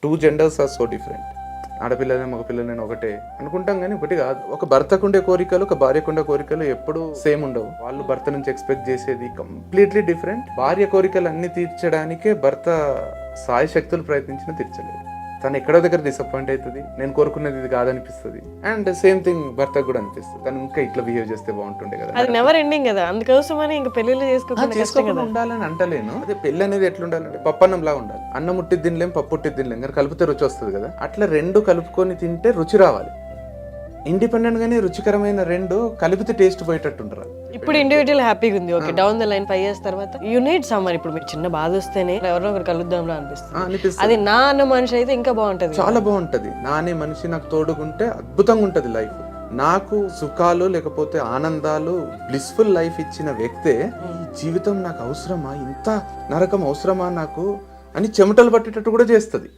2 genders are so different. ఆడపిల్లలే మగపిల్లలైనా ఒకటే అనుకుంటాం కానీ ఒకటి కాదు. ఒక భర్తకు ఉండే కోరికలు ఒక భార్యకు ఉండే కోరికలు ఎప్పుడు సేమ్ ఉండవు. వాళ్ళు భర్త నుంచి ఎక్స్పెక్ట్ చేసేది కంప్లీట్లీ డిఫరెంట్. భార్య కోరికలు అన్ని తీర్చడానికే భర్త సాయి శక్తులు ప్రయత్నించినా తీర్చలేదు. తను ఎక్కడో దగ్గర డిసప్పాయింట్ అవుతుంది, నేను కోరుకున్నది ఇది కాదనిపిస్తుంది. అండ్ సేమ్ థింగ్ భర్తకు కూడా అనిపిస్తుంది, తను ఇంకా ఇట్లా బిహేవ్ చేస్తే బాగుంటుండే కదా. అది నెవర్ ఎండింగ్ కదా, అందుకోసమని ఇంకా పెళ్లిళ్ళు చేసుకోకుండా ఉండాలని అంటలేను. అదే పెళ్లి అనేది ఎట్లా ఉండాలంటే పప్పన్నం లాగా ఉండాలి. అన్నం ముట్టిది తినలేం, పప్పు ఉట్టిది తినలేం, కానీ కలిపితే రుచి వస్తుంది కదా. అట్లా రెండు కలుపుకొని తింటే రుచి రావాలి. ఇండిపెండెంట్ గానే రుచికరమైన రెండు కలిపితే టేస్ట్ పోయేటట్టు ఉండరు. ఇప్పుడు ఇండివిజువల్ హ్యాపీగా ఉంది, okay. Down the line 5 years తర్వాత యూ నీడ్ సమ్మర్. ఇప్పుడు మీకు చిన్న బాధ వస్తేనే ఎవరో ఒకరు కలుద్దాంలో అనిపిస్తుంది. అది నా అన్న మనిషి అయితే ఇంకా బాగుంటది, చాలా బాగుంటది. నా అనే మనిషి నాకు తోడుకుంటే అద్భుతంగా ఉంటది లైఫ్. నాకు సుఖాలు లేకపోతే ఆనందాలు బ్లిస్ఫుల్ లైఫ్ ఇచ్చిన వ్యక్తే ఈ జీవితం నాకు అవసరమా, ఇంత నరకం అవసరమా నాకు అని చెమటలు పట్టేటట్టు కూడా చేస్తుంది.